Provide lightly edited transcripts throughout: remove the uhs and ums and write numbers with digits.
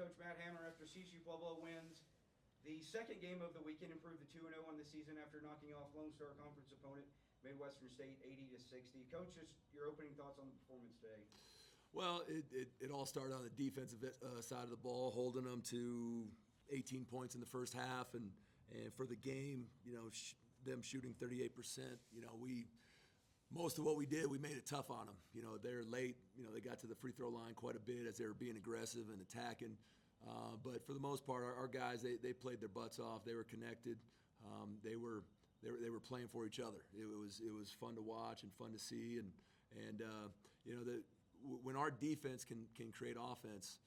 Coach Matt Hammer after Csu Pueblo wins the second game of the weekend, improved to 2-0 on the season after knocking off Lone Star Conference opponent Midwestern State 80-60. Coach, just your opening thoughts on the performance today. Well, it all started on the defensive side of the ball, holding them to 18 points in the first half, and for the game, them shooting 38%. Most of what we did, we made it tough on them. They're late. They got to the free throw line quite a bit as they were being aggressive and attacking. But for the most part, our guys, they played their butts off. They were connected. They were playing for each other. It was fun to watch and fun to see. When our defense can create offense,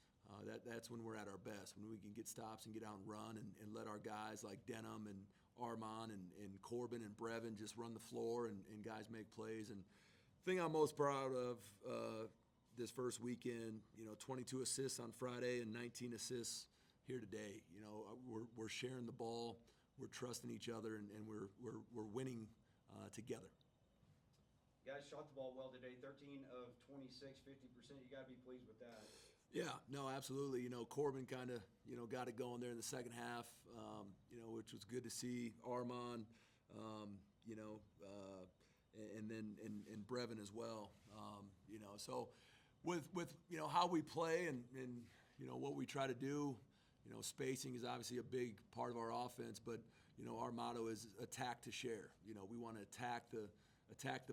that's when we're at our best. When we can get stops and get out and run and let our guys like Denham and Armand and Corbin and Brevin just run the floor and guys make plays. And the thing I'm most proud of this first weekend, 22 assists on Friday and 19 assists here today. We're sharing the ball, we're trusting each other, and we're winning together. You guys shot the ball well today, 13 of 26, 50%. You got to be pleased with that. Yeah, no, absolutely. Corbin kind of, got it going there in the second half, which was good to see. Armand, and then Brevin as well. So with how we play and what we try to do, spacing is obviously a big part of our offense, but our motto is attack to share. We want to attack the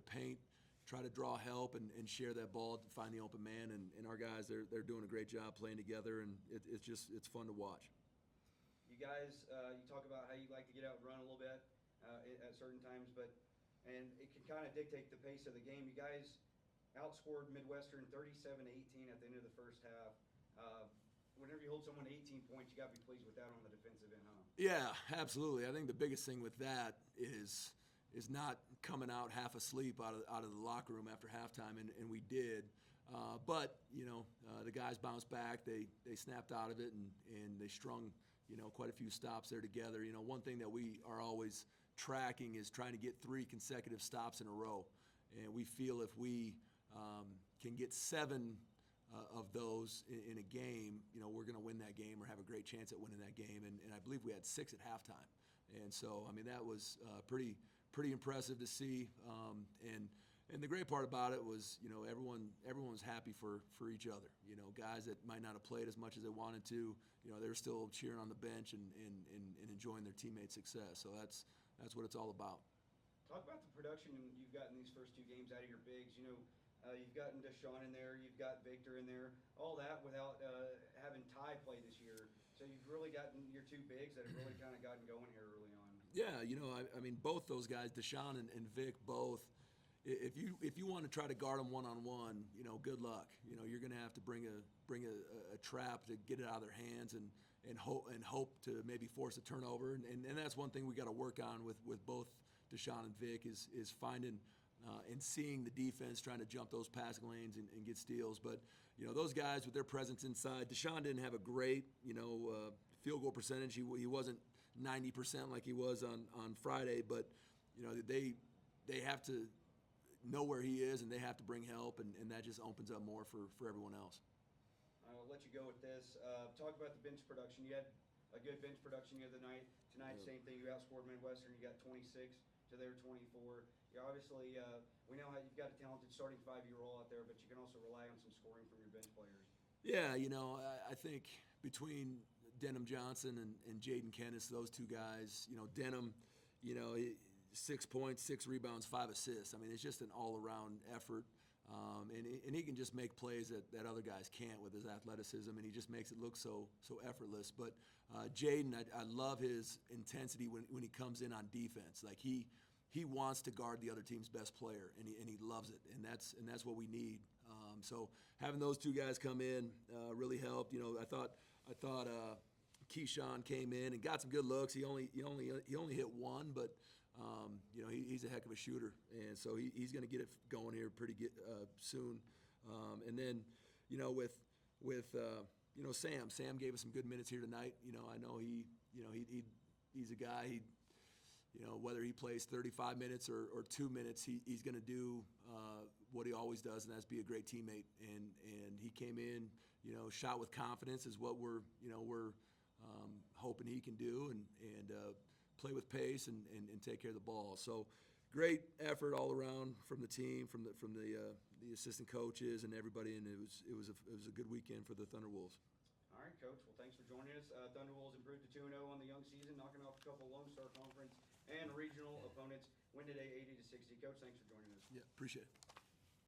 paint, try to draw help and share that ball to find the open man. And our guys, they're doing a great job playing together, and it's fun to watch. You guys, you talk about how you like to get out and run a little bit at certain times, and it can kind of dictate the pace of the game. You guys outscored Midwestern 37-18 at the end of the first half. Whenever you hold someone to 18 points, you got to be pleased with that on the defensive end, huh? Yeah, absolutely. I think the biggest thing with that is not coming out half asleep out of the locker room after halftime, and we did. But the guys bounced back. They snapped out of it, and they strung quite a few stops there together. One thing that we are always tracking is trying to get 3 consecutive stops in a row, and we feel if we can get 7 of those in a game, we're going to win that game or have a great chance at winning that game. And I believe we had 6 at halftime. And so, that was pretty impressive to see. And the great part about it was, everyone was happy for each other. Guys that might not have played as much as they wanted to, they were still cheering on the bench and enjoying their teammates' success. So that's what it's all about. Talk about the production you've gotten these first 2 games out of your bigs. You've gotten Deshaun in there, you've got Victor in there, all that without having Ty play this year. So you've really gotten your 2 bigs that have really kind of gotten going here early on. Yeah, both those guys, Deshaun and Vic, both. If you want to try to guard them one-on-one, good luck. You're going to have to bring a trap to get it out of their hands and hope to maybe force a turnover. And that's one thing we got to work on with both Deshaun and Vic is finding and seeing the defense trying to jump those passing lanes and get steals. But those guys with their presence inside, Deshaun didn't have a great field goal percentage. He wasn't 90% like he was on Friday, but they have to know where he is, and they have to bring help, and that just opens up more for everyone else. I'll let you go with this. Talk about the bench production. You had a good bench production the other night. Tonight, same thing. You outscored Midwestern. You got 26 to their 24. You're obviously, we know how you've got a talented starting 5-year-old out there, but you can also rely on some scoring from your bench players. Yeah, I think between Denham Johnson and Jaden Kennis, those 2 guys, Denham, 6 points, 6 rebounds, 5 assists. It's just an all-around effort. And he can just make plays that other guys can't with his athleticism, and he just makes it look so effortless. But Jaden, I love his intensity when he comes in on defense. Like he wants to guard the other team's best player, and he loves it, and that's what we need. So having those 2 guys come in really helped. I thought Keyshawn came in and got some good looks. He only hit 1, but he's a heck of a shooter, and so he's going to get it going here pretty soon. And then with Sam gave us some good minutes here tonight. I know he's a guy. Whether he plays 35 minutes or 2 minutes, he's going to do what he always does, and that's be a great teammate. And he came in, shot with confidence is what we're hoping he can do, and play with pace and take care of the ball. So great effort all around from the team, from the assistant coaches and everybody, and it was a good weekend for the Thunderwolves. All right, Coach. Well, thanks for joining us. Thunderwolves improved to 2-0 on the young season, knocking off a couple Lone Star Conference and regional opponents. Win today, 80-60. Coach, thanks for joining us. Yeah, appreciate it.